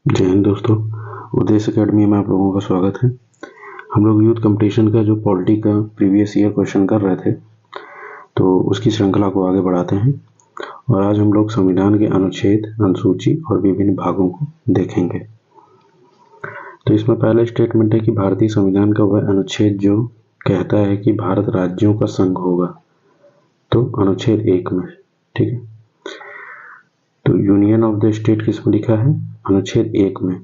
जय हिंद दोस्तों। उद्देश्य अकेडमी में आप लोगों का स्वागत है। हम लोग यूथ कंपटीशन का जो पॉलिटी का प्रीवियस ईयर क्वेश्चन कर रहे थे, तो उसकी श्रृंखला को आगे बढ़ाते हैं और आज हम लोग संविधान के अनुच्छेद, अनुसूची और विभिन्न भागों को देखेंगे। तो इसमें पहला स्टेटमेंट है कि भारतीय संविधान का वह अनुच्छेद जो कहता है कि भारत राज्यों का संघ होगा, तो अनुच्छेद 1 में, ठीक है। तो यूनियन ऑफ द स्टेट किसमें लिखा है? अनुच्छेद 1 में।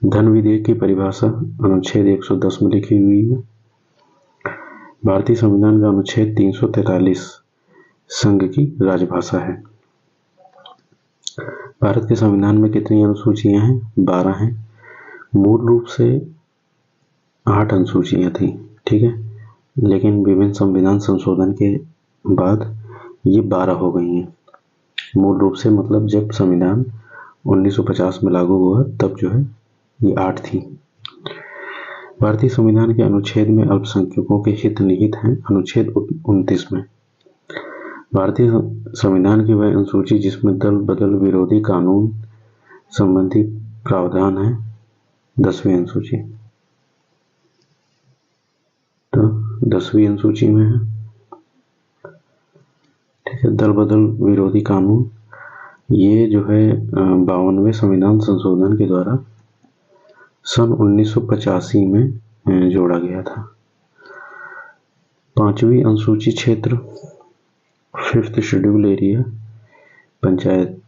धन विधेयक की परिभाषा अनुच्छेद 110 में लिखी हुई है। भारतीय संविधान का अनुच्छेद 343 संघ की राजभाषा है। भारत के संविधान में कितनी अनुसूचियां हैं? 12 हैं। मूल रूप से 8 अनुसूचियां थी, ठीक है, लेकिन विभिन्न संविधान संशोधन के बाद ये 12 हो गई हैं। मूल रूप से मतलब जब संविधान 1950 में लागू हुआ तब जो है ये 8 थी। भारतीय संविधान के अनुच्छेद में अल्पसंख्यकों के हित निहित हैं। अनुच्छेद 29 में भारतीय संविधान की वह अनुसूची जिसमें दल बदल विरोधी कानून संबंधी प्रावधान है, 10वीं अनुसूची। तो 10वीं अनुसूची में है, ठीक है, दल बदल विरोधी कानून। ये जो है 52वें संविधान संशोधन के द्वारा सन 1985 में जोड़ा गया था। 5वीं अनुसूची क्षेत्र, 5th शेड्यूल एरिया, पंचायत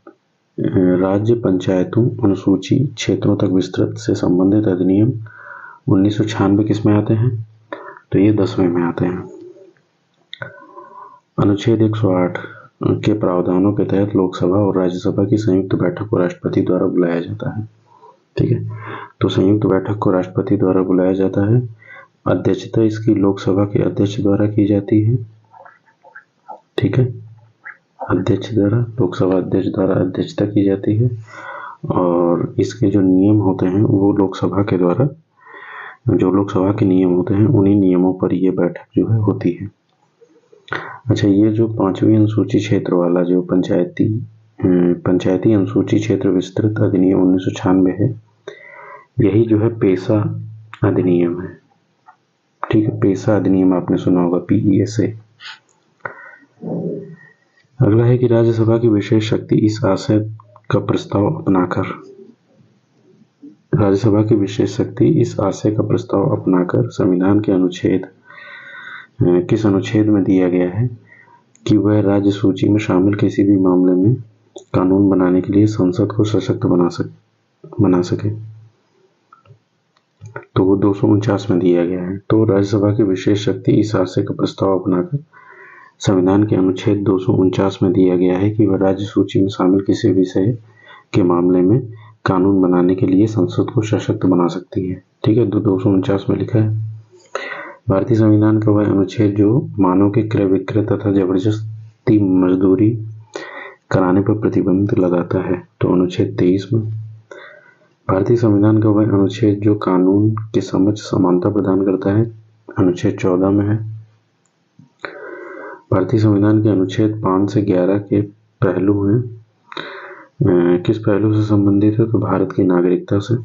राज्य पंचायतों अनुसूची क्षेत्रों तक विस्तृत से संबंधित अधिनियम 1996 किसमें आते हैं? तो ये 10वें में आते हैं। अनुच्छेद 108 के प्रावधानों के तहत लोकसभा और राज्यसभा की संयुक्त बैठक को राष्ट्रपति द्वारा बुलाया जाता है, ठीक है। तो संयुक्त बैठक को राष्ट्रपति द्वारा बुलाया जाता है। अध्यक्षता इसकी लोकसभा के अध्यक्ष द्वारा की जाती है, ठीक है। अध्यक्ष द्वारा, लोकसभा अध्यक्ष द्वारा अध्यक्षता की जाती है और इसके जो नियम होते हैं वो लोकसभा के द्वारा, जो लोकसभा के नियम होते हैं उन्हीं नियमों पर ये बैठक जो है होती है। अच्छा, ये जो 5वीं अनुसूची क्षेत्र वाला जो पंचायती अनुसूची क्षेत्र विस्तृत अधिनियम 1996 है, यही जो है पेशा अधिनियम है, ठीक है। पेशा अधिनियम आपने सुना होगा, PESA। अगला है कि राज्यसभा की विशेष शक्ति इस आशय का प्रस्ताव अपनाकर संविधान के अनुच्छेद किस अनुच्छेद में दिया गया है कि वह राज्य सूची में शामिल किसी भी मामले में कानून बनाने के लिए संसद को सशक्त बना सके। तो वो 249 में दिया गया है। तो राज्यसभा की विशेष शक्ति इस आशय का प्रस्ताव अपनाकर संविधान के अनुच्छेद 249 में दिया गया है कि वह राज्य सूची में शामिल किसी विषय के मामले में कानून बनाने के लिए संसद को सशक्त बना सकती है, ठीक है। 249 में लिखा है। भारतीय संविधान का वह अनुच्छेद जो मानव के क्रय विक्रय तथा जबरदस्ती मजदूरी कराने पर प्रतिबंध लगाता है, तो अनुच्छेद 23 में। भारतीय संविधान का वह अनुच्छेद जो कानून के समक्ष समानता प्रदान करता है, अनुच्छेद 14 में है। भारतीय संविधान के अनुच्छेद 5 से 11 के पहलू हैं, किस पहलू से संबंधित है? तो भारत की नागरिकता से।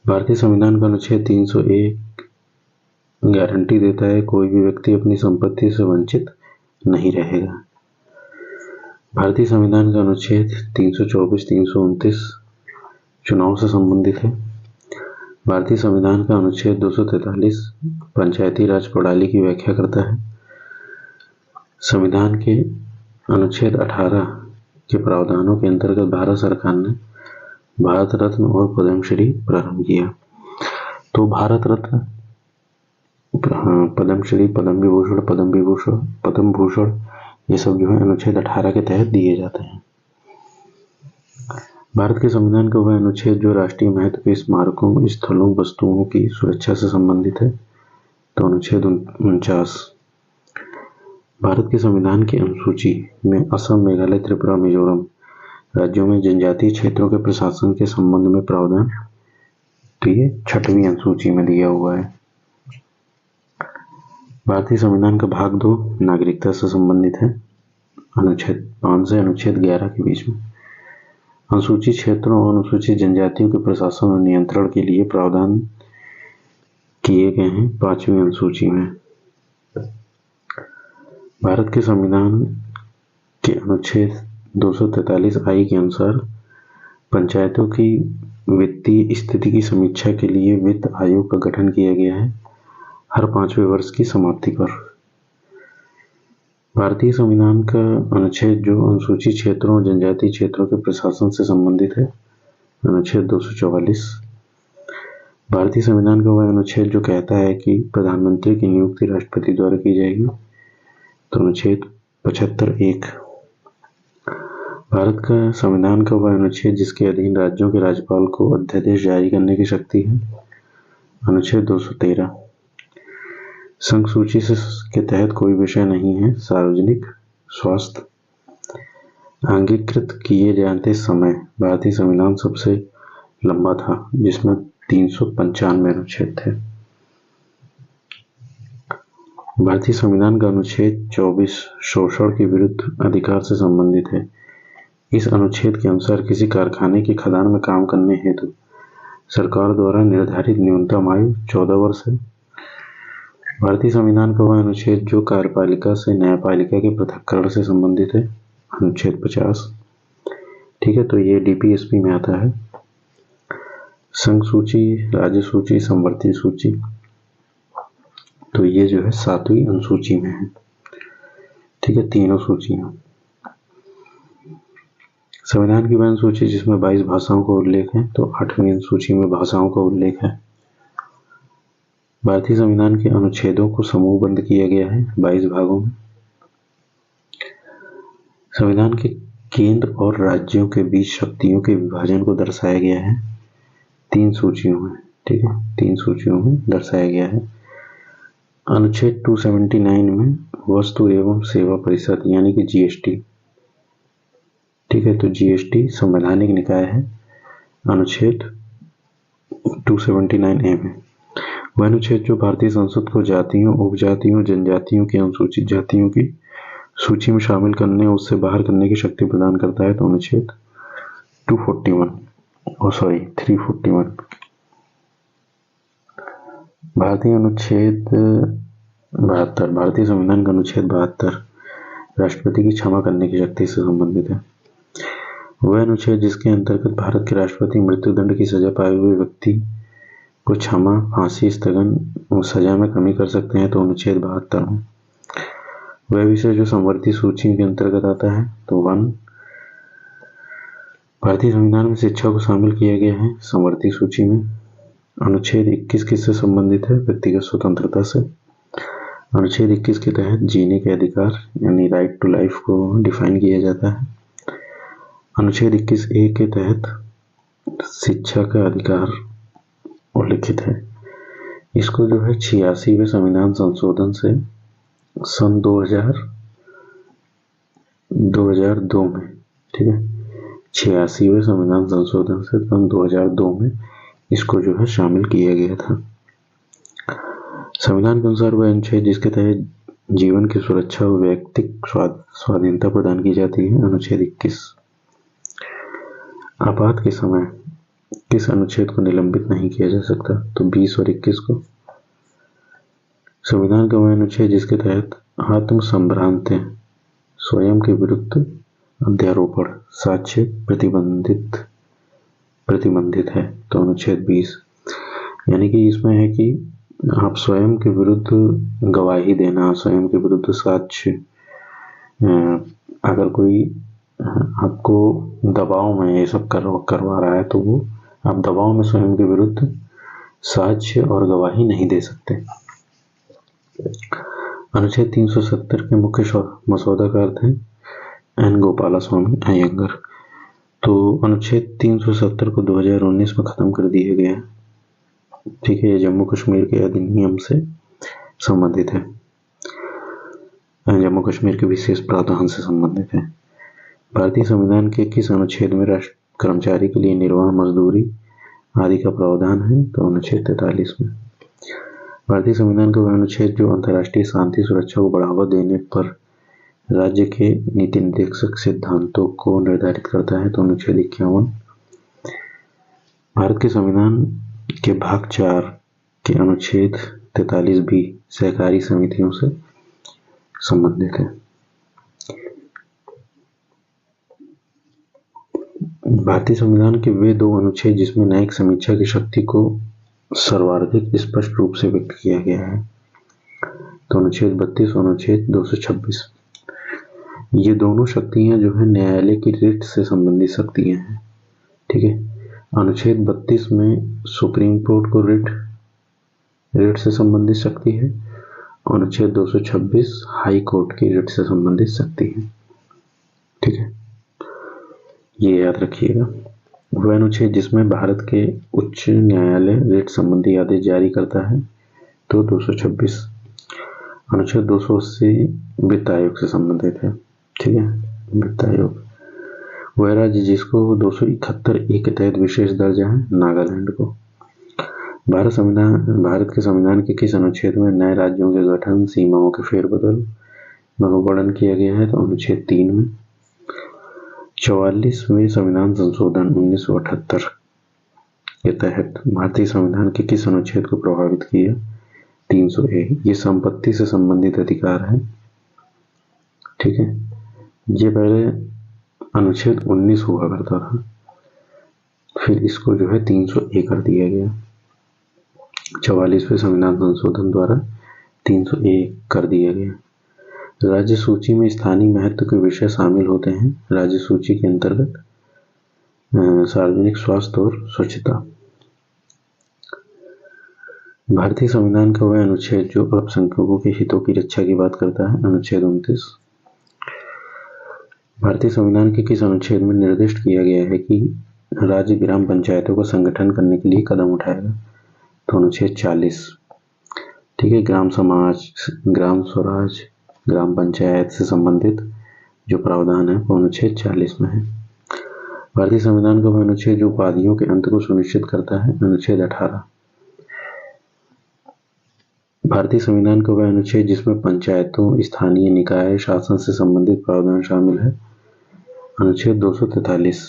भारतीय संविधान का अनुच्छेद 301 गारंटी देता है कोई भी व्यक्ति अपनी संपत्ति से वंचित नहीं रहेगा। भारतीय संविधान का अनुच्छेद 324, 329 चुनाव से संबंधित है। भारतीय संविधान का अनुच्छेद 243 पंचायती राज प्रणाली की व्याख्या करता है। संविधान के अनुच्छेद 18 के प्रावधानों के अंतर्गत भारत सरकार ने भारत रत्न और पद्मश्री प्रारंभ किया। तो भारत रत्न, पद्मश्री, पद्म भूषण ये सब जो है अनुच्छेद 18 के तहत दिए जाते हैं। भारत के संविधान का वह अनुच्छेद जो राष्ट्रीय महत्व के स्मारकों, स्थलों, वस्तुओं की सुरक्षा से संबंधित है, तो अनुच्छेद 49। भारत के संविधान की अनुसूची में असम, मेघालय, त्रिपुरा, मिजोरम राज्यों में जनजातीय क्षेत्रों के प्रशासन के संबंध में प्रावधान, तो ये 6वीं अनुसूची में दिया हुआ है। भारतीय संविधान का भाग 2 नागरिकता से संबंधित है, अनुच्छेद 5 से अनुच्छेद 11 के बीच में। अनुसूचित क्षेत्रों और अनुसूचित जनजातियों के प्रशासन और नियंत्रण के लिए प्रावधान किए गए हैं 5वीं अनुसूची में। भारत के संविधान के अनुच्छेद 243 आई के अनुसार पंचायतों की वित्तीय स्थिति की समीक्षा के लिए वित्त आयोग का गठन किया गया है हर 5वें वर्ष की समाप्ति पर। भारतीय संविधान का अनुच्छेद जो अनुसूचित क्षेत्रों और जनजातीय क्षेत्रों के प्रशासन से संबंधित है, अनुच्छेद 244। भारतीय संविधान का वह अनुच्छेद जो कहता है कि प्रधानमंत्री की नियुक्ति राष्ट्रपति द्वारा की जाएगी, तो अनुच्छेद 75(1). भारत का संविधान का वह अनुच्छेद जिसके अधीन राज्यों के राज्यपाल को अध्यादेश जारी करने की शक्ति है, अनुच्छेद 213। संघ सूची के तहत कोई विषय नहीं है सार्वजनिक स्वास्थ्य। अंगीकृत किए जाते समय भारतीय संविधान सबसे लंबा था जिसमें 395 अनुच्छेद थे। भारतीय संविधान का अनुच्छेद 24 शोषण के विरुद्ध अधिकार से संबंधित है। इस अनुच्छेद के अनुसार किसी कारखाने की खदान में काम करने हेतु सरकार द्वारा निर्धारित न्यूनतम आयु 14 वर्ष है। भारतीय संविधान का वह अनुच्छेद जो कार्यपालिका से न्यायपालिका के पृथक्करण से संबंधित है, अनुच्छेद 50। ठीक है, तो ये डीपीएसपी में आता है। संघ सूची, राज्य सूची, संवर्ती सूची, तो ये जो है 7वीं अनुसूची में है। ठीक है, तीनों सूचियां। संविधान की वह अनुसूची जिसमें 22 भाषाओं का उल्लेख है, तो 8वीं अनुसूची में भाषाओं का उल्लेख है। भारतीय संविधान के अनुच्छेदों को समूहबद्ध किया गया है 22 भागों में। संविधान के केंद्र और राज्यों के बीच शक्तियों के विभाजन को दर्शाया गया है 3 सूचियों में। ठीक है, 3 सूचियों में दर्शाया गया है। अनुच्छेद 279 में वस्तु एवं सेवा परिषद यानी कि जीएसटी। ठीक है, तो जीएसटी संवैधानिक निकाय है अनुच्छेद 279A में। वह अनुच्छेद जो भारतीय संसद को जातियों, उपजातियों, जनजातियों की अनुसूचित जातियों की सूची में शामिल करने और उससे बाहर करने की शक्ति प्रदान करता है, तो अनुच्छेद 341। भारतीय अनुच्छेद 72, भारतीय संविधान का अनुच्छेद 72 राष्ट्रपति की क्षमा करने की शक्ति से संबंधित है। वह अनुच्छेद जिसके अंतर्गत भारत के राष्ट्रपति मृत्युदंड की सजा पाए हुए व्यक्ति को क्षमा, फांसी, स्थगन और सजा में कमी कर सकते हैं, तो अनुच्छेद 72 में। वह विषय जो संवर्ती सूची के अंतर्गत आता है, तो 1। भारतीय संविधान में शिक्षा को शामिल किया गया है संवर्ती सूची में। अनुच्छेद 21 किससे संबंधित है? व्यक्तिगत स्वतंत्रता से। अनुच्छेद 21 के तहत जीने के अधिकार यानी राइट टू लाइफ को डिफाइन किया जाता है। अनुच्छेद 21A के तहत शिक्षा का अधिकार उल्लिखित है। इसको जो है 86वें संविधान संशोधन से सन 2002 में, ठीक है, 86वें संविधान संशोधन से सन 2002 में इसको जो है शामिल किया गया था। संविधान के अनुसार वह अनुच्छेद जिसके तहत जीवन की सुरक्षा और व्यक्तिक स्वाधीनता प्रदान की जाती है, अनुच्छेद 21। आपात के समय किस अनुच्छेद को निलंबित नहीं किया जा सकता? तो 20 और 21 को। संविधान का वह अनुच्छेद जिसके तहत आत्म संभ्रांतें स्वयं के विरुद्ध अध्यारोपण साक्ष्य प्रतिबंधित है, तो अनुच्छेद 20। यानी कि इसमें है कि आप स्वयं के विरुद्ध गवाही देना, स्वयं के विरुद्ध साक्ष्य, अगर कोई आपको दबाव में ये सब करवा रहा है तो वो आप दबाव में स्वयं के विरुद्ध साक्ष्य और गवाही नहीं दे सकते। अनुच्छेद 370 के मुख्य मसौदाकार थे एन गोपालास्वामी अयंगर। तो अनुच्छेद 370 को 2019 में खत्म कर दिया गया है। ठीक है, ये जम्मू कश्मीर के अधिनियम से संबंधित है, जम्मू कश्मीर के विशेष प्रावधान से संबंधित है। भारतीय संविधान के किस अनुच्छेद में राष्ट्र कर्मचारी के लिए निर्वाह मजदूरी आदि का प्रावधान है? तो अनुच्छेद 43 में। भारतीय संविधान का वह अनुच्छेद जो अंतर्राष्ट्रीय शांति सुरक्षा को बढ़ावा देने पर राज्य के नीति निर्देशक सिद्धांतों को निर्धारित करता है तो अनुच्छेद 51। भारत के संविधान के भाग 4 के अनुच्छेद 43 भी सहकारी समितियों से संबंधित है। भारतीय संविधान के वे दो अनुच्छेद जिसमें न्यायिक समीक्षा की शक्ति को सर्वाधिक स्पष्ट रूप से व्यक्त किया गया है तो अनुच्छेद 32 और अनुच्छेद 226। ये दोनों शक्तियां जो है न्यायालय की रिट से संबंधित शक्तियां हैं। ठीक है, अनुच्छेद 32 में सुप्रीम कोर्ट को रिट से संबंधित शक्ति है और अनुच्छेद 226 हाई कोर्ट की रिट से संबंधित शक्ति है। ठीक है, ये याद रखिएगा। वह अनुच्छेद जिसमें भारत के उच्च न्यायालय रिट संबंधी आदेश जारी करता है तो 226। अनुच्छेद 280 वित्त आयोग से संबंधित है। ठीक है, वित्त आयोग वह राज्य जिसको 271 के तहत विशेष दर्जा है, नागालैंड को। भारत के संविधान के किस अनुच्छेद में नए राज्यों के गठन, सीमाओं के फेरबदल में वर्णन किया गया है तो अनुच्छेद 3 में। 44वें संविधान संशोधन 1978 के तहत भारतीय संविधान के किस अनुच्छेद को प्रभावित किया? 300A। ये संपत्ति से संबंधित अधिकार है। ठीक है, ये पहले अनुच्छेद 19 हुआ करता था, फिर इसको जो है 300A कर दिया गया। 44वें संविधान संशोधन द्वारा 300A कर दिया गया। राज्य सूची में स्थानीय महत्व के विषय शामिल होते हैं। राज्य सूची के अंतर्गत सार्वजनिक स्वास्थ्य और स्वच्छता। भारतीय संविधान का वह अनुच्छेद जो अल्पसंख्यकों के हितों की रक्षा की बात करता है, अनुच्छेद 29। भारतीय संविधान के किस अनुच्छेद में निर्दिष्ट किया गया है कि राज्य ग्राम पंचायतों का संगठन करने के लिए कदम उठाएगा तो अनुच्छेद 40। ठीक है, ग्राम समाज, ग्राम स्वराज, ग्राम पंचायत से संबंधित जो प्रावधान है वो अनुच्छेद 40 में है। भारतीय संविधान का वह अनुच्छेद जो उपाधियों के अंत को सुनिश्चित करता है, अनुच्छेद 18। भारतीय संविधान का वह अनुच्छेद जिसमें पंचायतों, स्थानीय निकाय शासन से संबंधित प्रावधान शामिल है, अनुच्छेद 243।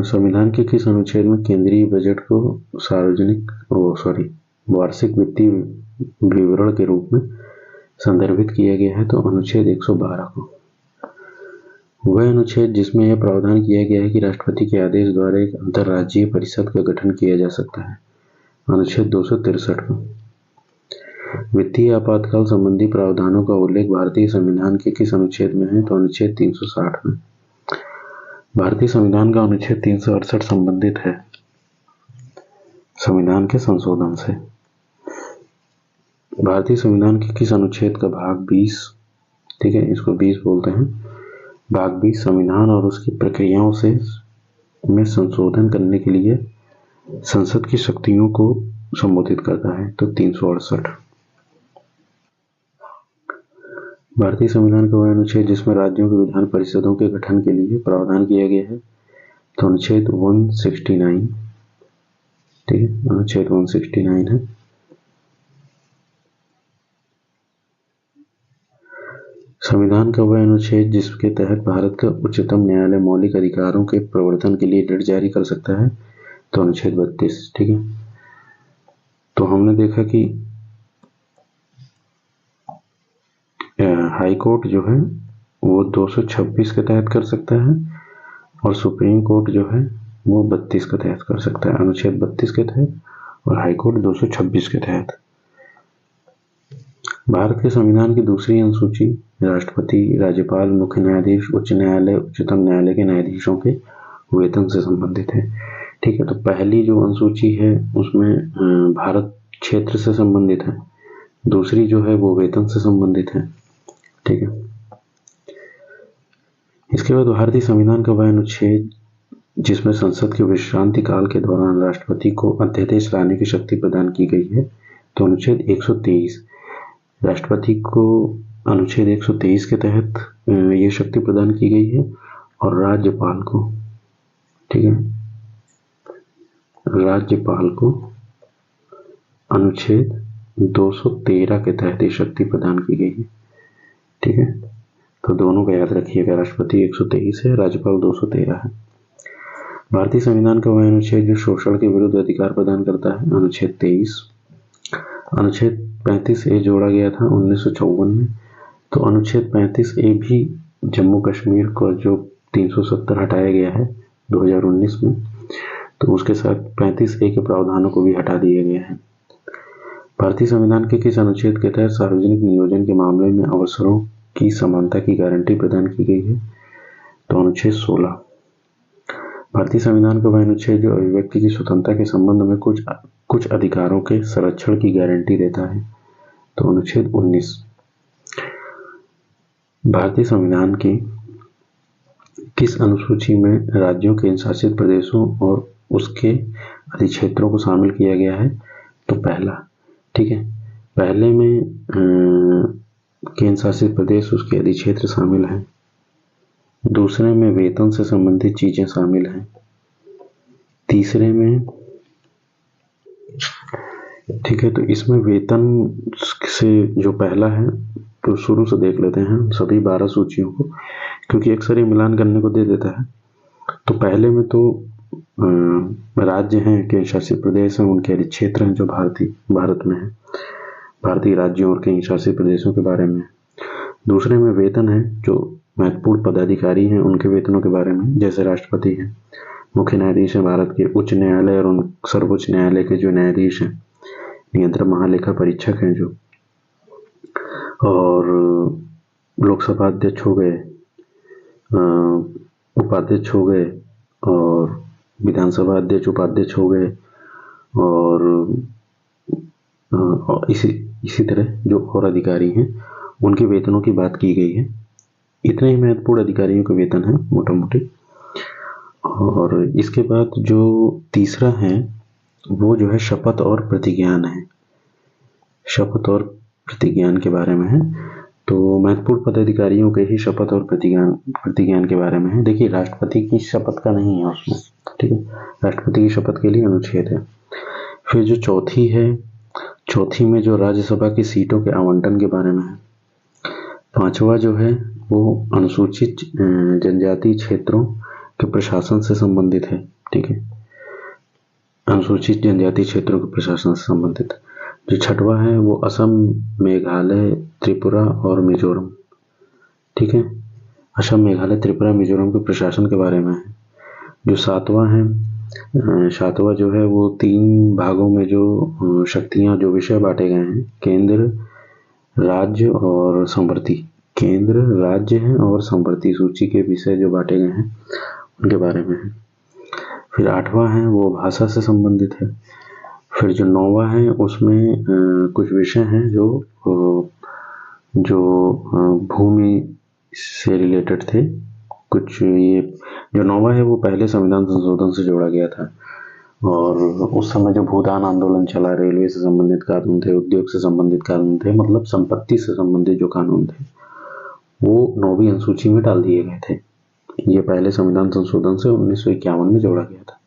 संविधान के किस अनुच्छेद में केंद्रीय बजट को वार्षिक वित्तीय विवरण के रूप में संदर्भित किया गया है तो अनुच्छेद 112 को। वह अनुच्छेद जिसमें यह प्रावधान किया गया है कि राष्ट्रपति के आदेश द्वारा एक अंतर्राज्यीय परिषद का गठन किया जा सकता है, अनुच्छेद 263 को। वित्तीय आपातकाल संबंधी प्रावधानों का उल्लेख भारतीय संविधान के किस अनुच्छेद में है तो अनुच्छेद 360 में। भारतीय संविधान का अनुच्छेद 368 संबंधित है संविधान के संशोधन से। भारतीय संविधान के किस अनुच्छेद का भाग 20, ठीक है, इसको 20 बोलते हैं, भाग 20 संविधान और उसकी प्रक्रियाओं से में संशोधन करने के लिए संसद की शक्तियों को संबोधित करता है तो 368। भारतीय संविधान का वह अनुच्छेद जिसमें राज्यों के विधान परिषदों के गठन के लिए प्रावधान किया गया है तो अनुच्छेद 169। ठीक है, अनुच्छेद 169 है। संविधान का वह अनुच्छेद जिसके तहत भारत का उच्चतम न्यायालय मौलिक अधिकारों के प्रवर्तन के लिए रिट जारी कर सकता है तो अनुच्छेद 32। ठीक है, तो हमने देखा कि हाई कोर्ट जो है वो 226 के तहत कर सकता है और सुप्रीम कोर्ट जो है वो 32 के तहत कर सकता है, अनुच्छेद 32 के तहत, और हाई कोर्ट 226 के तहत। भारत के संविधान की दूसरी अनुसूची राष्ट्रपति, राज्यपाल, मुख्य न्यायाधीश, उच्च न्यायालय, उच्चतम न्यायालय के न्यायाधीशों के वेतन से संबंधित है। ठीक है, तो पहली जो अनुसूची है उसमें भारत क्षेत्र से संबंधित है, दूसरी जो है वो वेतन से संबंधित है। ठीक है, इसके बाद भारतीय संविधान का वह अनुच्छेद जिसमें संसद के विश्रांति काल के दौरान राष्ट्रपति को अध्यादेश लाने की शक्ति प्रदान की गई है तो अनुच्छेद 123। राष्ट्रपति को अनुच्छेद 123 के तहत ये शक्ति प्रदान की गई है और राज्यपाल को, ठीक है, राज्यपाल को अनुच्छेद 213 के तहत ये शक्ति प्रदान की गई है। ठीक है, तो दोनों को याद रखिएगा, राष्ट्रपति 123 है, राज्यपाल 213 है। भारतीय संविधान का वह अनुच्छेद जो शोषण के विरुद्ध अधिकार प्रदान करता है, अनुच्छेद 23। अनुच्छेद 35A जोड़ा गया था 1954 में, तो अनुच्छेद 35A भी जम्मू कश्मीर को जो 370 हटाया गया है 2019 में, तो उसके साथ 35A के प्रावधानों को भी हटा दिया गया है। भारतीय संविधान के किस अनुच्छेद के तहत सार्वजनिक नियोजन के मामले में अवसरों की समानता की गारंटी प्रदान की गई है, तो अनुच्छेद 16। भारतीय संविधान का वह अनुच्छेद जो अभिव्यक्ति की स्वतंत्रता के संबंध में कुछ अधिकारों के संरक्षण की गारंटी देता है, तो अनुच्छेद 19। भारतीय संविधान की किस अनुसूची में राज्यों, केंद्र शासित प्रदेशों और उसके अधिक्षेत्रों को शामिल किया गया है, तो पहला। ठीक है, पहले में केंद्र शासित प्रदेश, उसके अधिक्षेत्र शामिल हैं। दूसरे में वेतन से संबंधित चीजें शामिल हैं। तीसरे में, ठीक है, तो इसमें वेतन से जो पहला है, तो शुरू से देख लेते हैं सभी 12 सूचियों को, क्योंकि अक्सर ये मिलान करने को दे देता है। तो पहले में तो राज्य हैं, केंद्र शासित प्रदेश हैं, उनके अधिक्षेत्र हैं जो भारत में है, भारतीय राज्यों और केंद्र शासित प्रदेशों के बारे में। दूसरे में वेतन है, जो महत्वपूर्ण पदाधिकारी हैं उनके वेतनों के बारे में, जैसे राष्ट्रपति हैं, मुख्य न्यायाधीश हैं भारत के, उच्च न्यायालय और उन सर्वोच्च न्यायालय के जो न्यायाधीश हैं, नियंत्रक महालेखा परीक्षक हैं जो, और लोकसभा अध्यक्ष हो गए, उपाध्यक्ष हो गए, और विधानसभा अध्यक्ष उपाध्यक्ष हो गए, और इसी तरह जो और अधिकारी हैं उनके वेतनों की बात की गई है। इतने ही महत्वपूर्ण अधिकारियों के वेतन हैं मोटा मोटी। और इसके बाद जो तीसरा है वो जो है शपथ और प्रतिज्ञान है। शपथ और प्रतिज्ञान के बारे में है, तो महत्वपूर्ण पदाधिकारियों के ही शपथ और प्रतिज्ञान के बारे में है। देखिए, राष्ट्रपति की शपथ का नहीं है उसमें, ठीक है, राष्ट्रपति की शपथ के लिए अनुच्छेद है। फिर जो चौथी है, चौथी में जो राज्यसभा की सीटों के आवंटन के बारे में है। पांचवा जो है वो अनुसूचित जनजाति क्षेत्रों के प्रशासन से संबंधित है। ठीक है, अनुसूचित जनजाति क्षेत्रों के प्रशासन से संबंधित। जो छठवा है वो असम, मेघालय, त्रिपुरा और मिजोरम। ठीक है, असम, मेघालय, त्रिपुरा, मिजोरम के प्रशासन के बारे में है। जो सातवां है, सातवां जो है वो 3 भागों में जो शक्तियां, जो विषय बांटे गए हैं, केंद्र, राज्य और संवर्ती। केंद्र, राज्य है और संवर्ती सूची के विषय जो बांटे गए हैं उनके बारे में है। फिर 8वां है वो भाषा से संबंधित है। फिर जो 9वां है उसमें कुछ विषय हैं जो भूमि से रिलेटेड थे कुछ। ये जो 9वां है वो पहले संविधान संशोधन से जोड़ा गया था, और उस समय जो भूदान आंदोलन चला, रेलवे से संबंधित कानून थे, उद्योग से संबंधित कानून थे, मतलब संपत्ति से संबंधित जो कानून थे वो 9वीं अनुसूची में डाल दिए गए थे। ये पहले संविधान संशोधन से 1951 में जोड़ा गया था।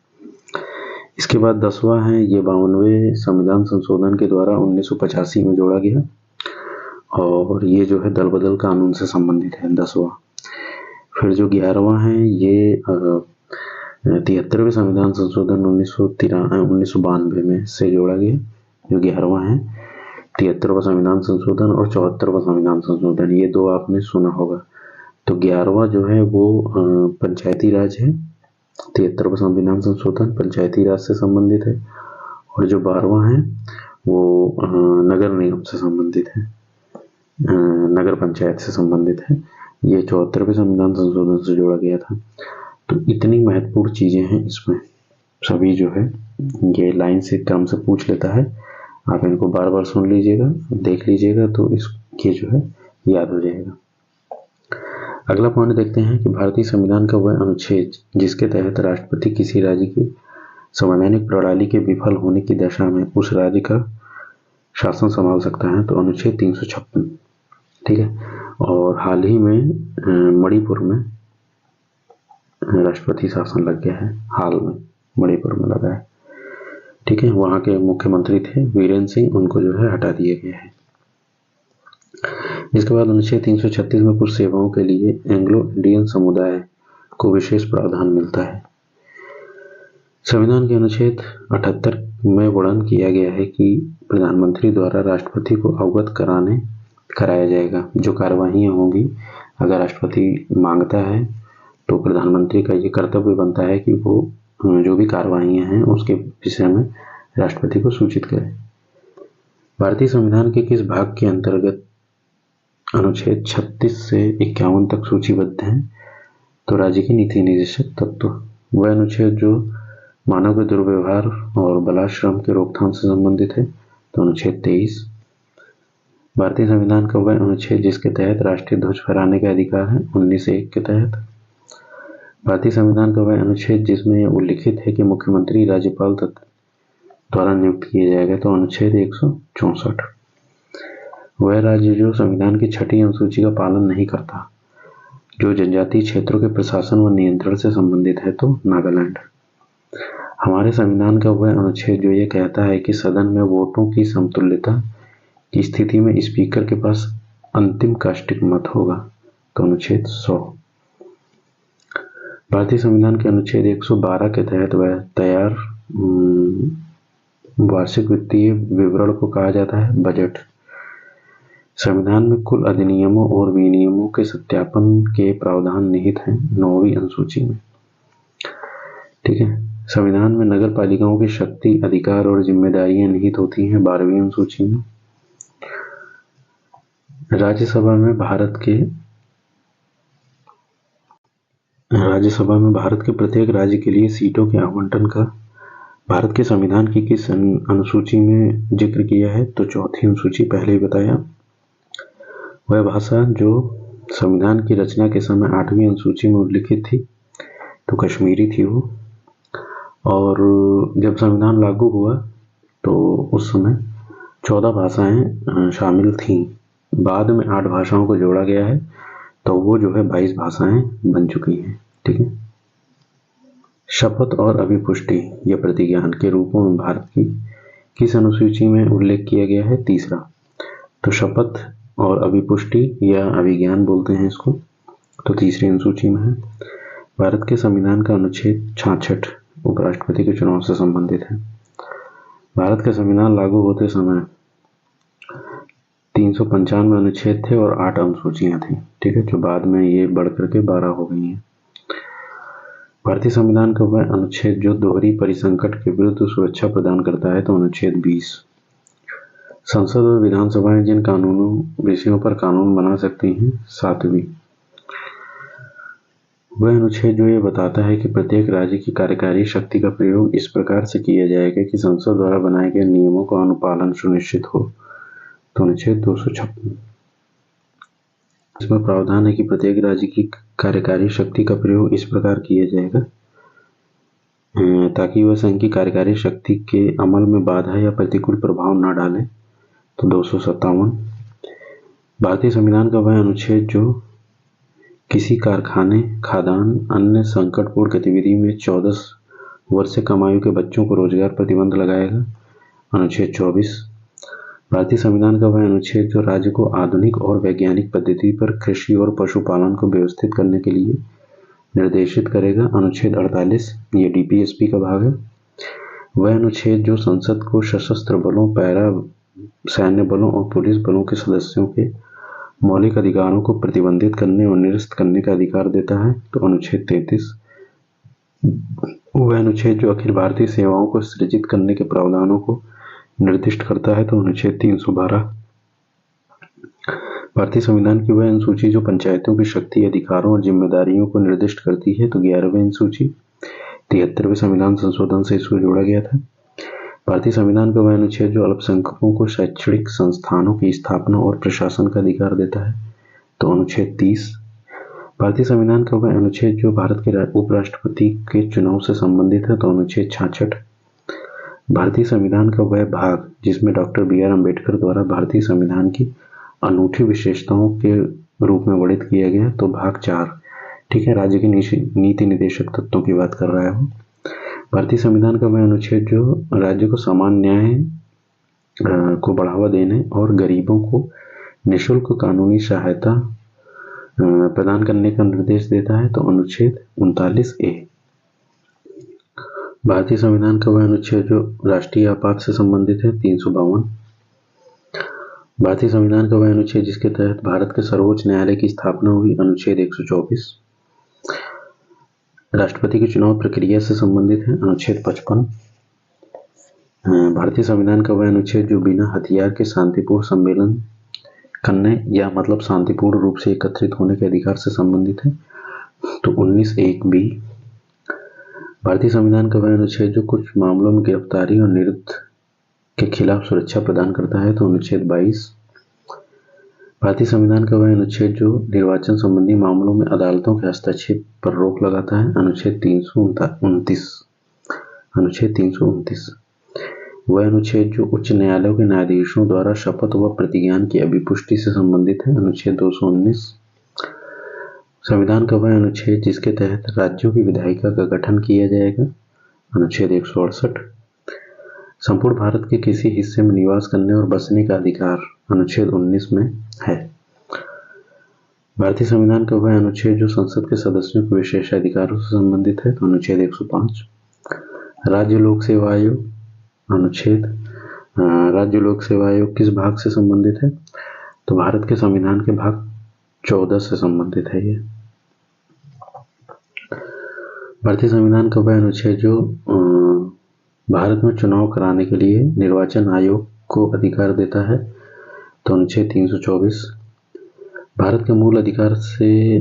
इसके बाद 10वां है, ये 52वें संविधान संशोधन के द्वारा 1985 में जोड़ा गया, और ये जो है दल बदल कानून से संबंधित है, 10वां। फिर जो 11वां है ये 73वें संविधान संशोधन 1992 में से जोड़ा गया। जो 11वां है 73वां संविधान संशोधन और 74वां संविधान संशोधन, ये 2 आपने सुना होगा। तो 11वां जो है वो पंचायती राज है, 73वां संविधान संशोधन पंचायती राज से संबंधित है, और जो 12वां है वो नगर निगम से संबंधित है, नगर पंचायत से संबंधित है। ये 74वें संविधान संशोधन से जोड़ा गया था। तो इतनी महत्वपूर्ण चीजें हैं इसमें, सभी जो है ये लाइन से क्रम से पूछ लेता है। आप इनको बार बार सुन लीजिएगा, देख लीजिएगा, तो ये जो है याद हो जाएगा। अगला पॉइंट देखते हैं कि भारतीय संविधान का वह अनुच्छेद जिसके तहत राष्ट्रपति किसी राज्य की संवैधानिक प्रणाली के विफल होने की दशा में उस राज्य का शासन संभाल सकता है, तो अनुच्छेद 356। ठीक है, और हाल ही में मणिपुर में राष्ट्रपति शासन लग गया है, हाल में मणिपुर में लगा है। ठीक है, वहाँ के मुख्यमंत्री थे वीरेंद्र सिंह, उनको जो है हटा दिया गया है। इसके बाद अनुच्छेद 336 में कुछ सेवाओं के लिए एंग्लो इंडियन समुदाय को विशेष प्रावधान मिलता है। संविधान के अनुच्छेद 78 में वर्णन किया गया है कि प्रधानमंत्री द्वारा राष्ट्रपति को अवगत कराया जाएगा। जो कार्यवाहियां होंगी, अगर राष्ट्रपति मांगता है तो प्रधानमंत्री का ये कर्तव्य बनता है कि वो जो भी कार्यवाहियां हैं उसके विषय में राष्ट्रपति को सूचित करे। भारतीय संविधान के किस भाग के अंतर्गत अनुच्छेद 36 से 51 तक सूचीबद्ध हैं? तो राज्य की नीति निर्देशक तत्व। वह अनुच्छेद जो मानव के दुर्व्यवहार और बलात्श्रम के रोकथाम से संबंधित है, तो अनुच्छेद 23। भारतीय संविधान का वह अनुच्छेद जिसके तहत राष्ट्रीय ध्वज फहराने का अधिकार है, 1901 के तहत। भारतीय संविधान का वह अनुच्छेद जिसमें यह उल्लिखित है कि मुख्यमंत्री राज्यपाल द्वारा नियुक्त किया जाएगा, तो अनुच्छेद 164। वह राज्य जो संविधान की छठी अनुसूची का पालन नहीं करता, जो जनजातीय क्षेत्रों के प्रशासन व नियंत्रण से संबंधित है, तो नागालैंड। हमारे संविधान का वह अनुच्छेद जो ये कहता है कि सदन में वोटों की समतुल्यता की स्थिति में स्पीकर के पास अंतिम कास्टिक मत होगा, तो अनुच्छेद 100। भारतीय संविधान के अनुच्छेद 112 के तहत वह तैयार वार्षिक वित्तीय विवरण को कहा जाता है बजट। संविधान में कुल अधिनियमों और विनियमों के सत्यापन के प्रावधान निहित हैं 9वीं अनुसूची में। ठीक है, संविधान में नगर पालिकाओं की शक्ति, अधिकार और जिम्मेदारियां निहित होती हैं 12वीं अनुसूची में। राज्यसभा में भारत के प्रत्येक राज्य के लिए सीटों के आवंटन का भारत के संविधान की किस अनुसूची में जिक्र किया है? तो चौथी अनुसूची, पहले ही बताया। वह भाषा जो संविधान की रचना के समय 8वीं अनुसूची में उल्लिखित थी, तो कश्मीरी थी वो। और जब संविधान लागू हुआ तो उस समय 14 भाषाएं शामिल थीं। बाद में 8 भाषाओं को जोड़ा गया है, तो वो जो है 22 भाषाएं बन चुकी हैं। ठीक है, शपथ और अभिपुष्टि या प्रतिज्ञान के रूपों में भारत की किस अनुसूची में उल्लेख किया गया है? तीसरा। तो शपथ और अभिपुष्टि या अभिज्ञान बोलते हैं इसको, तो तीसरी अनुसूची में है। भारत के संविधान का अनुच्छेद 66 उपराष्ट्रपति के चुनाव से संबंधित है। भारत का संविधान लागू होते समय 395 अनुच्छेद थे और 8 अनुसूचियां थी। ठीक है, जो बाद में ये बढ़कर के 12 हो गई हैं। भारतीय संविधान का वह अनुच्छेद जो दोहरी परिसंकट के विरुद्ध सुरक्षा प्रदान करता है, तो अनुच्छेद 20। संसद और विधानसभाएं जिन कानूनों विषयों पर कानून बना सकती हैं, 7वीं। वह अनुच्छेद जो ये बताता है कि प्रत्येक राज्य की कार्यकारी शक्ति का प्रयोग इस प्रकार से किया जाएगा कि संसद द्वारा बनाए गए नियमों का अनुपालन सुनिश्चित हो, तो अनुच्छेद 256। इसमें प्रावधान है कि प्रत्येक राज्य की कार्यकारी शक्ति का प्रयोग इस प्रकार किया जाएगा ताकि वह संघ की कार्यकारी शक्ति के अमल में बाधा या प्रतिकूल प्रभाव न डाले, तो 257। भारतीय संविधान का वह अनुच्छेद जो किसी कारखाने, खदान, अन्य संकटपूर्ण गतिविधि में 14 वर्ष से कम आयु के बच्चों को रोजगार प्रतिबंध लगाएगा, अनुच्छेद 24। भारतीय संविधान का वह अनुच्छेद जो राज्य को आधुनिक और वैज्ञानिक पद्धति पर कृषि और पशुपालन को व्यवस्थित करने के लिए निर्देशित करेगा, अनुच्छेद 48। ये डीपीएसपी का भाग है। वह अनुच्छेद जो संसद को सशस्त्र बलों, पैरा सैन्य बलों और पुलिस बलों के सदस्यों के मौलिक अधिकारों को प्रतिबंधित करने और निरस्त करने का अधिकार देता है, तो अनुच्छेद 33। वह अनुच्छेद जो अखिल भारतीय सेवाओं को सृजित करने के प्रावधानों को निर्दिष्ट करता है, तो अनुच्छेद 312। भारतीय संविधान की वह अनुसूची जो पंचायतों की शक्ति, अधिकारों और जिम्मेदारियों को निर्दिष्ट करती है, तो 11वीं अनुसूची। 73वें संविधान संशोधन से इसको जोड़ा गया था। भारतीय संविधान का वह अनुच्छेद जो अल्पसंख्यकों को शैक्षणिक संस्थानों की स्थापना और प्रशासन का अधिकार देता है, तो अनुच्छेद 30। भारतीय संविधान का वह अनुच्छेद जो भारत के उपराष्ट्रपति के चुनाव से संबंधित है, तो अनुच्छेद 66। भारतीय संविधान का वह भाग जिसमें डॉक्टर BR अम्बेडकर द्वारा भारतीय संविधान की अनूठी विशेषताओं के रूप में वर्णित किया गया, तो भाग 4। ठीक है, राज्य की नीति निर्देशक तत्वों की बात कर रहा है वो। भारतीय संविधान का वह अनुच्छेद जो राज्य को समान न्याय को बढ़ावा देने और गरीबों को निःशुल्क कानूनी सहायता प्रदान करने का निर्देश देता है, तो अनुच्छेद 39A। भारतीय संविधान का वह अनुच्छेद जो राष्ट्रीय आपात से संबंधित है, 352। भारतीय संविधान का वह अनुच्छेद जिसके तहत भारत के सर्वोच्च न्यायालय की स्थापना हुई, अनुच्छेद 124। राष्ट्रपति की चुनाव प्रक्रिया से संबंधित है, अनुच्छेद 55। भारतीय संविधान का वह अनुच्छेद जो बिना हथियार के शांतिपूर्ण सम्मेलन करने या मतलब शांतिपूर्ण रूप से एकत्रित होने के अधिकार से संबंधित है, तो 19(1)(b). भारतीय संविधान का वह अनुच्छेद जो कुछ मामलों में गिरफ्तारी और निरुद्ध के खिलाफ सुरक्षा प्रदान करता है, तो अनुच्छेद 22। भारतीय संविधान का वह अनुच्छेद जो निर्वाचन संबंधी मामलों में अदालतों के हस्तक्षेप पर रोक लगाता है, अनुच्छेद 329। अनुच्छेद 329। वह अनुच्छेद जो उच्च न्यायालयों के न्यायाधीशों द्वारा शपथ व प्रतिज्ञान की अभिपुष्टि से संबंधित है, अनुच्छेद 219। संविधान का वह अनुच्छेद जिसके तहत राज्यों की विधायिका का गठन किया जाएगा, अनुच्छेद 168। संपूर्ण भारत के किसी हिस्से में निवास करने और बसने का अधिकार, अनुच्छेद 19 में है। भारतीय संविधान का वह अनुच्छेद जो संसद के सदस्यों के विशेषाधिकारों से संबंधित है, तो अनुच्छेद 105। राज्य लोक सेवा आयोग, अनुच्छेद राज्य लोक सेवा आयोग किस भाग से संबंधित है, तो भारत के संविधान के भाग 14 से संबंधित है। ये भारतीय संविधान का वह अनुच्छेद जो भारत में चुनाव कराने के लिए निर्वाचन आयोग को अधिकार देता है, तो अनुच्छेद 324। भारत के मूल अधिकार से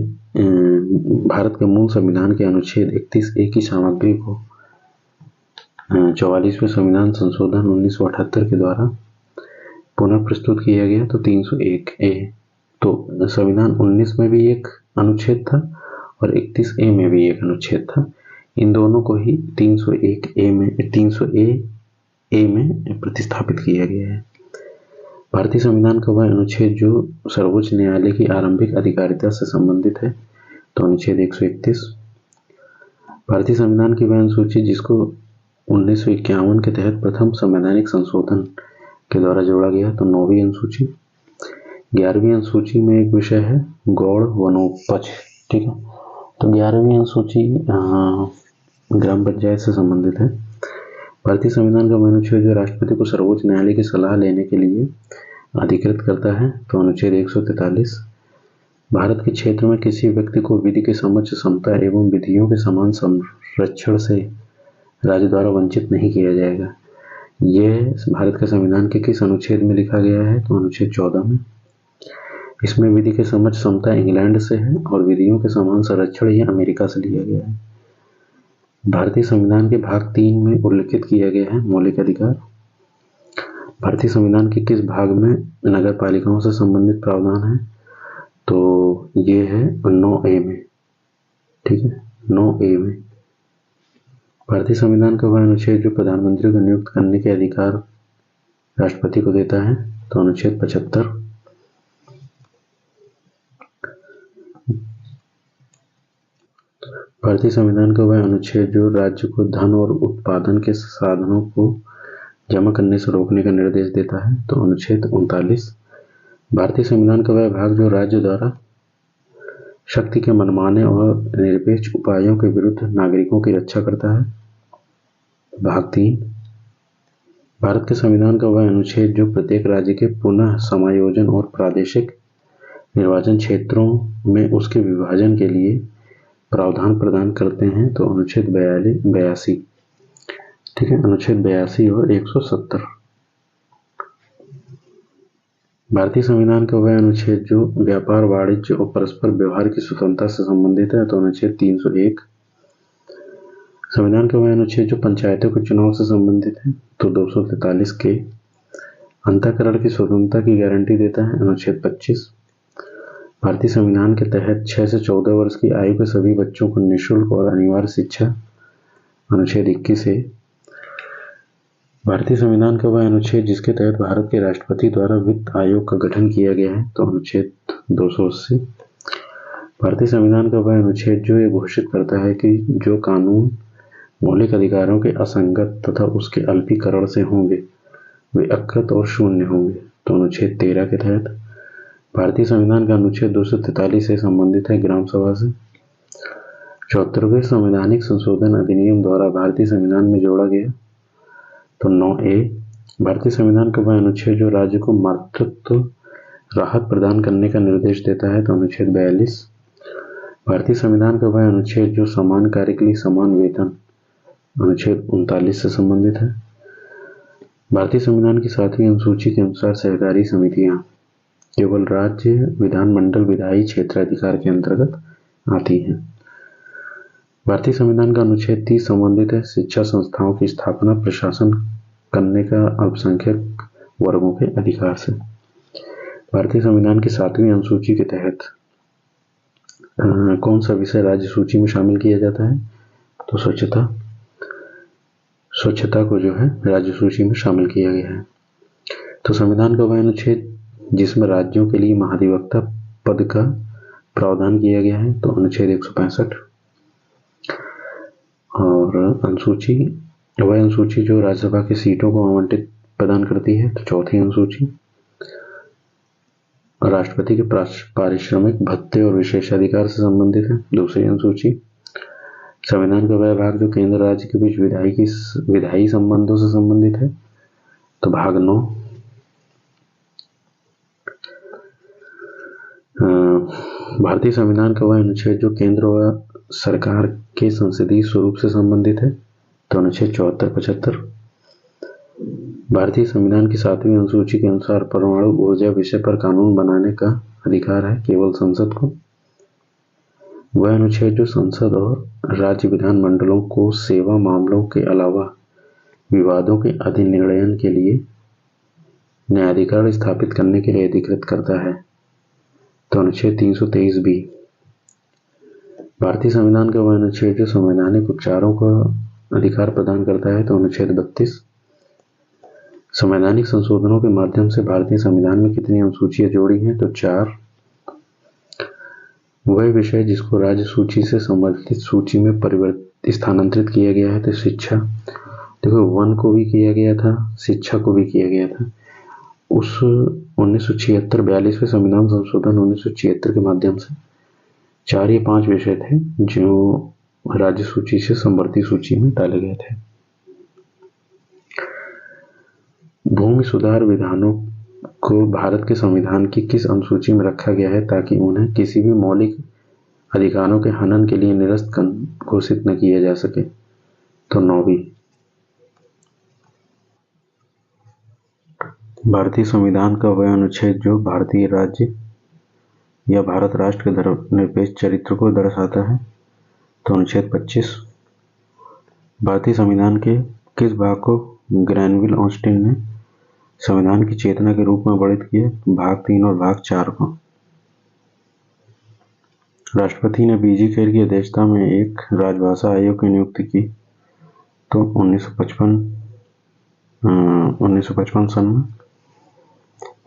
भारत के मूल संविधान के अनुच्छेद 31A की सामग्री को 44वें संविधान संशोधन 1978 के द्वारा पुनः प्रस्तुत किया गया, तो 301A। तो संविधान 19 में भी एक अनुच्छेद था और 31A में भी एक अनुच्छेद था। इन दोनों को ही 301A में प्रतिस्थापित किया गया है। भारतीय संविधान का वह अनुच्छेद जो सर्वोच्च न्यायालय की आरंभिक अधिकारिता से संबंधित है, तो अनुच्छेद 131। भारतीय संविधान की वह अनुसूची जिसको 1951 के तहत प्रथम संवैधानिक संशोधन के द्वारा जोड़ा गया, तो 9वीं अनुसूची। 11वीं अनुसूची में एक विषय है गौड़ वनोपज, ठीक है। तो 11वीं अनुसूची ग्राम पंचायत से संबंधित है। भारतीय संविधान का वह अनुच्छेद जो राष्ट्रपति को सर्वोच्च न्यायालय की सलाह लेने के लिए अधिकृत करता है, तो अनुच्छेद 143। भारत के क्षेत्र में किसी व्यक्ति को विधि के समक्ष समता एवं विधियों के समान संरक्षण से राज्य द्वारा वंचित नहीं किया जाएगा। यह भारत के संविधान के किस अनुच्छेद में लिखा गया है, तो अनुच्छेद 14 में। इसमें विधि के समक्ष समता इंग्लैंड से है और विधियों के समान संरक्षण यह अमेरिका से लिया गया है। भारतीय संविधान के भाग 3 में उल्लिखित किया गया है मौलिक अधिकार। भारतीय संविधान के किस भाग में नगर पालिकाओं से संबंधित प्रावधान है, तो ये है 9A में, ठीक है, 9A में। भारतीय संविधान का वह अनुच्छेद जो प्रधानमंत्री को नियुक्त करने के अधिकार राष्ट्रपति को देता है, तो अनुच्छेद 75। भारतीय संविधान का वह अनुच्छेद जो राज्य को धन और उत्पादन के साधनों को जमा करने से रोकने का निर्देश देता है, तो अनुच्छेद 39। भारतीय संविधान का वह भाग जो राज्य द्वारा शक्ति के मनमाने और निरपेक्ष उपायों के विरुद्ध नागरिकों की रक्षा करता है, भाग 3। भारत के संविधान का वह अनुच्छेद जो प्रत्येक राज्य के पुनः समायोजन और प्रादेशिक निर्वाचन क्षेत्रों में उसके विभाजन के लिए प्रावधान प्रदान करते हैं, तो अनुच्छेद 82, ठीक है, अनुच्छेद 82 और 170। भारतीय संविधान का वह अनुच्छेद जो व्यापार, वाणिज्य और परस्पर व्यवहार की स्वतंत्रता से संबंधित है, तो अनुच्छेद 301। संविधान का वह अनुच्छेद जो पंचायतों के चुनाव से संबंधित है, तो 243 के। अंतःकरण की स्वतंत्रता की गारंटी देता है, अनुच्छेद 25। भारतीय संविधान के तहत 6 से 14 वर्ष की आयु के सभी बच्चों को निःशुल्क और अनिवार्य शिक्षा, अनुच्छेद 21 है। भारतीय संविधान का वह अनुच्छेद जिसके तहत भारत के राष्ट्रपति द्वारा वित्त आयोग का गठन किया गया है, तो अनुच्छेद 280। भारतीय संविधान का वह अनुच्छेद जो ये घोषित करता है कि जो कानून मौलिक अधिकारों के असंगत तथा उसके अल्पीकरण से होंगे, वे अकृत और शून्य होंगे। तो अनुच्छेद 13 के तहत भारतीय संविधान का अनुच्छेद 243 से संबंधित है ग्राम सभा से। 74वें संवैधानिक संशोधन अधिनियम द्वारा भारतीय संविधान में जोड़ा गया। तो 9A भारतीय संविधान का वह अनुच्छेद जो राज्य को मातृत्व राहत प्रदान करने का निर्देश देता है। तो अनुच्छेद 42 भारतीय संविधान का वह अनुच्छेद जो समान कार्य के लिए समान वेतन, अनुच्छेद 39 से संबंधित है। भारतीय संविधान की 7वीं अनुसूची के अनुसार सहकारी समितियां केवल राज्य विधानमंडल विधायी क्षेत्राधिकार के अंतर्गत आती हैं। भारतीय संविधान का अनुच्छेद 30 संबंधित है शिक्षा संस्थाओं की स्थापना प्रशासन करने का अल्पसंख्यक वर्गों के अधिकार से। भारतीय संविधान की 7वीं अनुसूची के तहत कौन सा विषय राज्य सूची में शामिल किया जाता है? तो स्वच्छता को जो है राज्य सूची में शामिल किया गया है। तो संविधान का वह अनुच्छेद जिसमें राज्यों के लिए महाधिवक्ता पद का प्रावधान किया गया है। तो अनुच्छेद 165 और वह अनुसूची जो राज्यसभा की सीटों को आवंटित प्रदान करती है। तो 4थी अनुसूची राष्ट्रपति के पारिश्रमिक भत्ते और विशेषाधिकार से संबंधित है। 2री अनुसूची संविधान का वह भाग जो केंद्र राज्य के बीच विधायी संबंधों से संबंधित है। तो भाग 9 भारतीय संविधान का वह अनुच्छेद जो केंद्र व सरकार के संसदीय स्वरूप से संबंधित है। तो अनुच्छेद 74-75 भारतीय संविधान की 7वीं अनुसूची के अनुसार परमाणु ऊर्जा विषय पर कानून बनाने का अधिकार है केवल संसद को। वह अनुच्छेद जो संसद और राज्य विधानमंडलों को सेवा मामलों के अलावा विवादों के अधिनिर्णय के लिए न्यायाधिकार स्थापित करने के लिए अधिकृत करता है। तो अनुच्छेद 323B भारतीय संविधान का वह अनुच्छेद जो संवैधानिक उपचारों का अधिकार प्रदान करता है। तो अनुच्छेद 32 संवैधानिक संशोधनों के माध्यम से भारतीय संविधान में कितनी अनुसूचियां जोड़ी हैं? तो 4। वह विषय जिसको राज्य सूची से संबंधित सूची में स्थानांतरित किया गया है। तो शिक्षा, देखो वन को भी किया गया था, शिक्षा को भी किया गया था। उस 1976-42वें संविधान संशोधन 1976 के माध्यम से 4 या 5 विषय थे जो राज्य सूची से संवर्ती सूची में डाले गए थे। भूमि सुधार विधानों को भारत के संविधान की किस अनुसूची में रखा गया है ताकि उन्हें किसी भी मौलिक अधिकारों के हनन के लिए निरस्त घोषित न किया जा सके? तो 9वीं भारतीय संविधान का वह अनुच्छेद जो भारतीय राज्य या भारत राष्ट्र के धर्मनिरपेक्ष चरित्र को दर्शाता है। तो अनुच्छेद 25 भारतीय संविधान के किस भाग को ग्रैनविल ऑस्टिन ने संविधान की चेतना के रूप में वर्णित किया? भाग 3 और भाग 4 को। राष्ट्रपति ने बीजी खेर की अध्यक्षता में एक राजभाषा आयोग की नियुक्ति की। तो 1955 सन में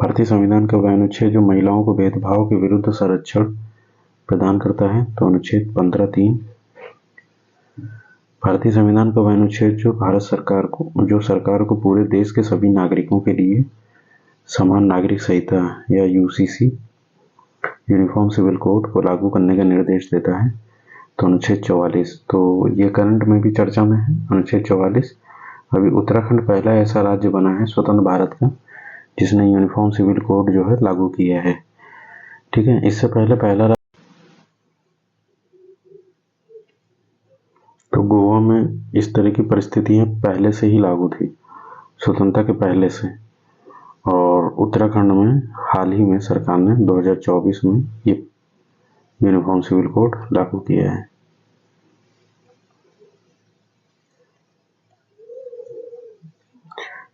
भारतीय संविधान का वह अनुच्छेद जो महिलाओं को भेदभाव के विरुद्ध संरक्षण प्रदान करता है। तो अनुच्छेद 15(3) भारतीय संविधान का वह अनुच्छेद जो सरकार को पूरे देश के सभी नागरिकों के लिए समान नागरिक संहिता या यूसीसी यूनिफॉर्म सिविल कोड को लागू करने का निर्देश देता है। तो अनुच्छेद 44। तो ये करंट में भी चर्चा में है अनुच्छेद 44। अभी उत्तराखंड पहला ऐसा राज्य बना है स्वतंत्र भारत का जिसने यूनिफॉर्म सिविल कोड जो है लागू किया है। ठीक है, इससे पहले तो गोवा में इस तरह की परिस्थितियां पहले से ही लागू थी, स्वतंत्रता के पहले से। और उत्तराखंड में हाल ही में सरकार ने 2024 में ये यूनिफॉर्म सिविल कोड लागू किया है।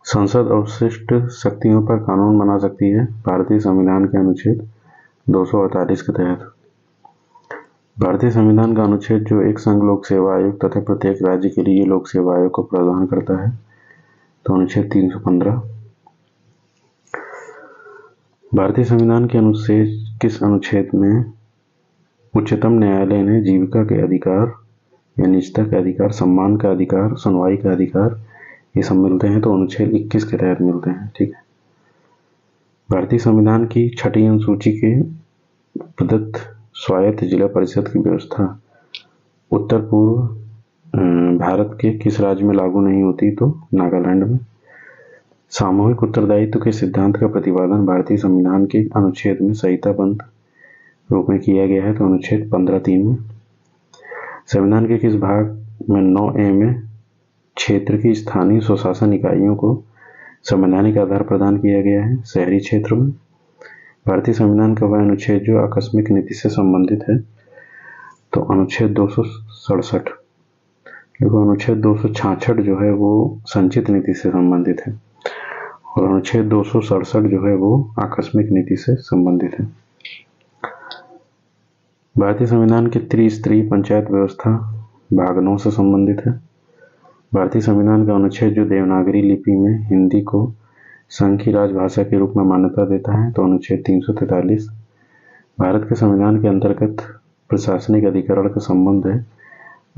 संसद अवशिष्ट शक्तियों पर कानून बना सकती है भारतीय संविधान के अनुच्छेद 248 के तहत। भारतीय संविधान का अनुच्छेद जो एक संघ लोक सेवा आयोग तथा प्रत्येक राज्य के लिए लोक सेवा आयोग को प्रदान करता है। तो अनुच्छेद 315। भारतीय संविधान के किस अनुच्छेद में उच्चतम न्यायालय ने जीविका के अधिकार या निजता का अधिकार, सम्मान का अधिकार, सुनवाई का अधिकार, ये सब मिलते हैं तो अनुच्छेद 21 के तहत मिलते हैं। ठीक है। भारतीय संविधान की 6ठी अनुसूची के प्रदत्त स्वायत्त जिला परिषद की व्यवस्था उत्तर पूर्व भारत के किस राज्य में लागू नहीं होती? तो नागालैंड में। सामूहिक उत्तरदायित्व के सिद्धांत का प्रतिपादन भारतीय संविधान के अनुच्छेद में संहिताबद्ध रूप में किया गया है तो अनुच्छेद 15(3) में। संविधान के किस भाग में 9A में क्षेत्र की स्थानीय स्वशासन इकाइयों को संवैधानिक आधार प्रदान किया गया है? शहरी क्षेत्र में। भारतीय संविधान का वह अनुच्छेद जो आकस्मिक नीति से संबंधित है तो अनुच्छेद 267। देखो अनुच्छेद 266 जो है वो संचित नीति से संबंधित है और अनुच्छेद 267 जो है वो आकस्मिक नीति से संबंधित है। भारतीय संविधान की त्रिस्तरीय पंचायत व्यवस्था भाग 9 से संबंधित है। भारतीय संविधान का अनुच्छेद जो देवनागरी लिपि में हिंदी को संघ की राजभाषा के रूप में मान्यता देता है तो अनुच्छेद 343। भारत के संविधान के अंतर्गत प्रशासनिक अधिकरण का संबंध है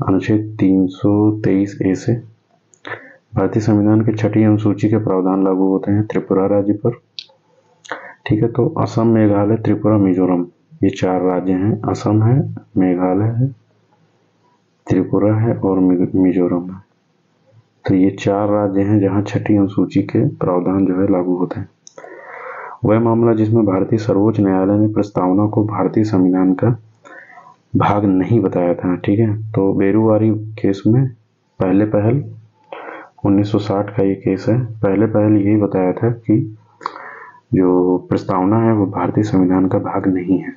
अनुच्छेद 323A से। भारतीय संविधान के 6ठी अनुसूची के प्रावधान लागू होते हैं त्रिपुरा राज्य पर। ठीक है। तो असम, मेघालय, त्रिपुरा, मिजोरम, ये 4 राज्य हैं। असम है, मेघालय है, त्रिपुरा है और मिजोरम है। तो ये 4 राज्य हैं जहां 6ठी अनुसूची के प्रावधान जो है लागू होते हैं। वह मामला जिसमें भारतीय सर्वोच्च न्यायालय ने प्रस्तावना को भारतीय संविधान का भाग नहीं बताया था। ठीक है। तो बेरुवारी केस में पहले पहल 1960 का ये केस है। पहले पहल यही बताया था कि जो प्रस्तावना है वो भारतीय संविधान का भाग नहीं है।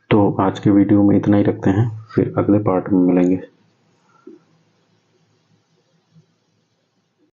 तो आज के वीडियो में इतना ही रखते हैं, फिर अगले पार्ट में मिलेंगे।